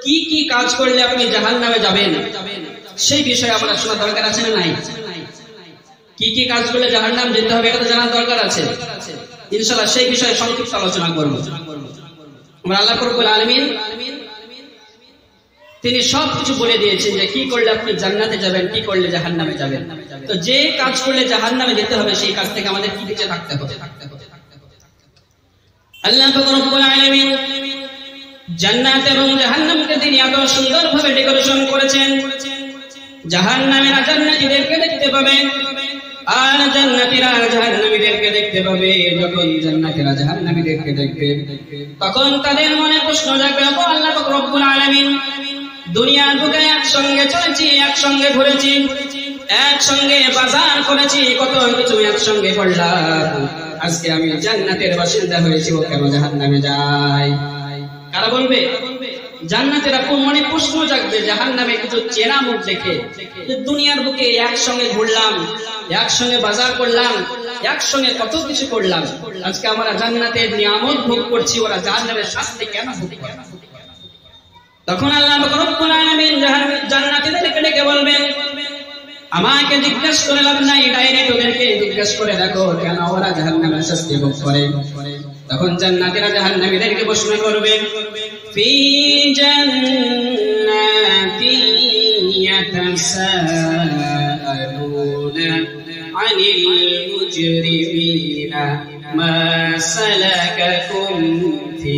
কি কি কাজ করলে আপনি জাহান্নামে যাবেন সেই বিষয়ে আমরা শোনা দরকার আছে না নাই? কি কি কাজ করলে জাহান্নাম যেতে হবে এটা তো জানার দরকার আছে। ইনশাআল্লাহ সেই বিষয়ে সংক্ষিপ্ত আলোচনা করব। আমরা আল্লাহ রাব্বুল আলামিন তিনি সবকিছু বলে দিয়েছেন যে কি করলে আপনি জান্নাতে যাবেন, কি করলে জাহান্নামে যাবেন। তো যে কাজ করলে জাহান্নামে যেতে হবে সেই কাজ থেকে আমাদের কি বেঁচে থাকতে হবে। আল্লাহ রাব্বুল আলামিন জান্নাত এবং জাহান্নামকে তিনি এত সুন্দরভাবে ডেকোরেশন করেছেন, জাহান্নামীরা জান্নাতীদেরকে দেখতে পাবে আর জান্নাতীরা জাহান্নামীদেরকে দেখতে পাবে। যখন জান্নাতীরা জাহান্নামীদেরকে দেখবে তখন তাদের মনে প্রশ্ন জাগবে, আল্লাহ পাক রব্বুল আলামিন দুনিয়ার বুকে একসঙ্গে চলেছি, একসঙ্গে ঘুরেছি, একসঙ্গে বাজার করেছি, কত কিছু একসঙ্গে করলাম, আজকে আমি জান্নাতের বাসিন্দা হয়েছি, ও কেন জাহান্নামে যায়? কারা বলবে? জান্নাতীরা মনে প্রশ্ন জাগবে জাহান্নামে কিছু চেনা মুখ দেখে, দুনিয়ার বুকে একসঙ্গে ঘুরলাম, একসঙ্গে বাজার করলাম, একসঙ্গে কত কিছু করলাম, আজকে আমরা জান্নাতের নিয়ামত ভোগ করছি, ওরা জাহান্নামের শাস্তি কেন ভোগ করে? তখন আল্লাহ রাব্বুল আলামিন জান্নাতীদেরকে ডেকে বলবেন, আমাকে জিজ্ঞাসা করে লাভ নাই, ডাইরেক্ট ওদেরকে জিজ্ঞাসা করে দেখো কেন ওরা জাহান্নামের শাস্তি ভোগ করে। তখন জান্নাতীরা জাহান্নামীদেরকে প্রশ্ন করবে, ফি জান্নাতি ইয়াতাসাআলুনা আনিল মুজরিমিনা মা সালাকাকুম ফি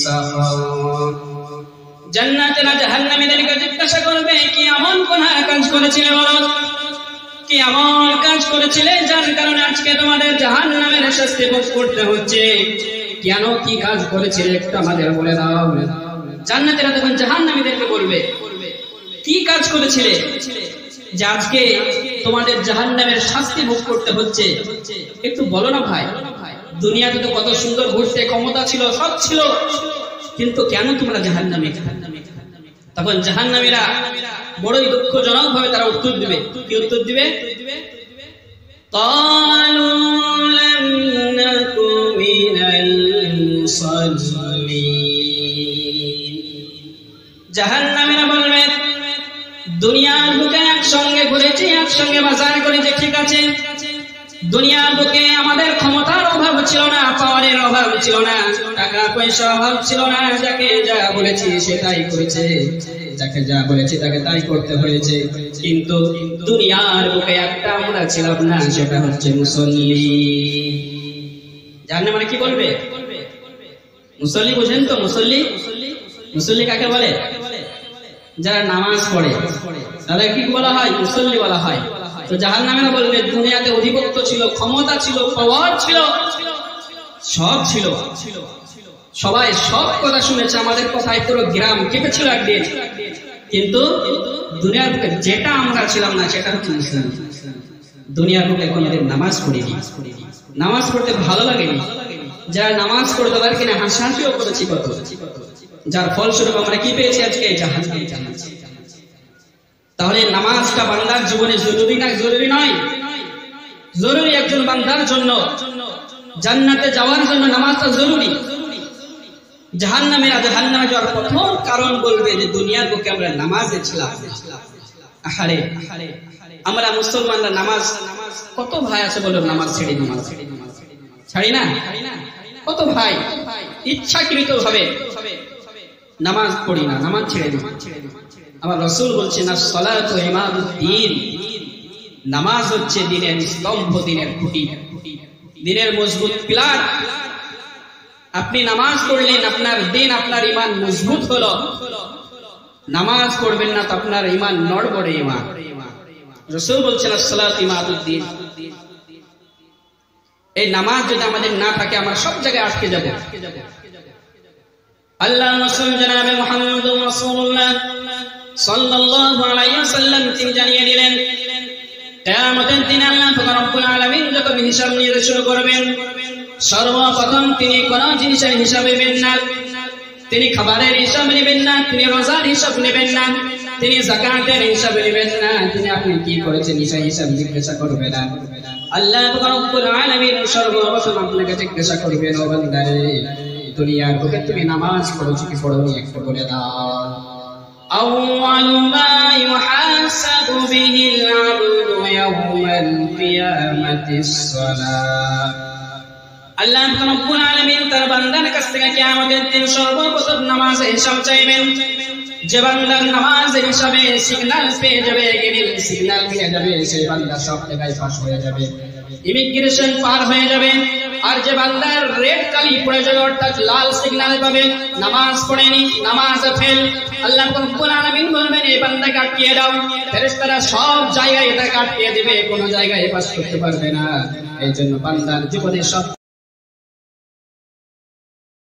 সাকার। জান্নাতীরা জাহান্নামীদেরকে জিজ্ঞাসা করবে, কি এমন কোন কাজ করেছিলে বলো, কি এমন কাজ করেছিলে যার কারণে আজকে তোমাদের জাহান্নামের শাস্তি ভোগ করতে হচ্ছে? কেন কি কাজ করেছিলে একটু আমাদের বলে দাও। জান্নাতীরা তখন জাহান্নামীদেরকে বলবে, কি কাজ করেছিলে যে আজকে তোমাদের জাহান্নামের শাস্তি ভোগ করতে হচ্ছে, একটু বলো না ভাই। দুনিয়াতে তো কত সুন্দর ঘুরতে ক্ষমতা ছিল, সব ছিল, কিন্তু কেন তোমরা জাহান্নামে? তখন জাহান্নামীরা বড়ই দুঃখজনক ভাবে তারা উত্তর দিবে। কি উত্তর দিবে? ক্বালু লাম নাকু মিনাল মুসাল্লিন। জাহান্নামীরা বলবে, দুনিয়ার বুকে একসঙ্গে ঘুরেছি, একসঙ্গে বাজার করেছি, ঠিক আছে, দুনিয়ার বুকে আমাদের ক্ষমতার অভাব ছিল না, পাওয়ারের অভাব ছিল না, টাকা পয়সা অভাব ছিল না, যাকে যা বলেছি সেটাই করেছে, যাকে যা বলেছি তাকে তাই করতে হয়েছে। কিন্তু দুনিয়ার বুকে একটা আমরা ছিলাম না, সেটা হচ্ছে মুসল্লি। জানেন মানে কি বলবে? মুসল্লি বুঝেন তো? মুসল্লি, মুসল্লি কাকে বলে? যারা নামাজ পড়ে তাদের কি বলা হয়? মুসল্লি বলা হয়। তো জাহান্নামীরা বলবে, দুনিয়াতে অধিপত্য ছিল, ক্ষমতা ছিল, পাওয়ার ছিল, সব ছিল, সবাই সব কথা শুনেছে, আমাদের কথায় পুরো গ্রাম কেঁপেছিল একদিন, কিন্তু দুনিয়ার বুকে যেটা আমরা ছিলাম না সেটা হচ্ছে মুসলিম। দুনিয়ার বুকে কোনোদিন নামাজ পড়িনি, নামাজ পড়তে ভালো লাগেনি, যারা নামাজ পড়ে তাদের কিনা হাসাহাসিও করেছি কত, যার ফলস্বরূপ আমরা কি পেয়েছি আজকে? জাহান্নাম। তাহলে নামাজটা বান্দার জীবনে জরুরি না জরুরি নয়? জরুরি। একজন বান্দার জন্য জান্নাতে যাওয়ার জন্য নামাজটা জরুরি। জাহান্নামীরা জাহান্নামে যাওয়ার প্রথম কারণ বলবে যে দুনিয়ার বুকে আমরা নামাজে ছিলাম। আহারে, আমরা মুসলমানরা নামাজ, কত ভাই আছে বলো নামাজ ছেড়ে, নামাজ ছাড়ি না? কত ভাই ইচ্ছাকৃত ভাবে নামাজ পড়ি না, নামাজ ছেড়ে দিই। আমার রাসূল বলছেন, as-salatu imaduddin, নামাজ হচ্ছে দ্বীনের স্তম্ভ, দ্বীনের খুঁটি, দ্বীনের মজবুত পিলার। আপনি নামাজ পড়লেন, আপনার দ্বীন, আপনার ঈমান মজবুত হলো। নামাজ পড়বেন না তো আপনার ঈমান নড়বড়ে ঈমান। রাসূল বলছেন, as-salatu imaduddin, এই নামাজ যদি আমাদের না থাকে আমরা সব জায়গায় আটকে যাব। আল্লাহ রাসূল জনাবে মুহাম্মদুর রাসূলুল্লাহ সাল্লাল্লাহু আলাইহি ওয়াসাল্লাম তিনি জানিয়ে দিলেন, কিয়ামতের দিনে আল্লাহ রাব্বুল আলামিন যখন হিসাব নিতে শুরু করবেন, সর্বপ্রথম তিনি কোন জিনিসের হিসাব নেবেন না, তিনি খাবারের হিসাব নেবেন না, তিনি রোজার হিসাব নেবেন না, তিনি যাকাতের হিসাব নেবেন না, তিনি আপনি কি করেছেন সেই হিসাব জিজ্ঞাসা করবেন না। আল্লাহ রাব্বুল আলামিন সর্বপ্রথম আপনাকে জিজ্ঞাসা করবেন, ও বান্দারে দুনিয়ার বুকে তুমি নামাজ পড়েছো কি পড়োনি একটু বলে দাও। أول ما يحاسب به العبد يوم القيامة الصلاة আল্লাহ রাব্বুল আলামিন তার বান্দার কাছ থেকে কিয়ামতের দিন সর্বপ্রথম নামাজের হিসাব চাইবেন। যে বান্দার নামাজের হিসাবে সিগন্যাল পেয়ে যাবে, গ্রিন সিগন্যাল পেয়ে যাবে, সেই বান্দা সব জায়গায় পাস হয়ে যাবে, ইমিগ্রেশন পার হয়ে যাবে। আর যে বান্দার রেড কালি পড়ে যাবে অর্থাৎ লাল সিগন্যাল পাবে, নামাজ পড়েনি, নামাজ ফেল, আল্লাহ রাব্বুল আলামিন বলবেন এই বান্দাকে আটকিয়ে দাও। ফেরেশতারা সব জায়গায় এটাকে আটকিয়ে দিবে, কোনো জায়গায় পাস করতে পারবে না। এই জন্য বান্দার জীবনে সব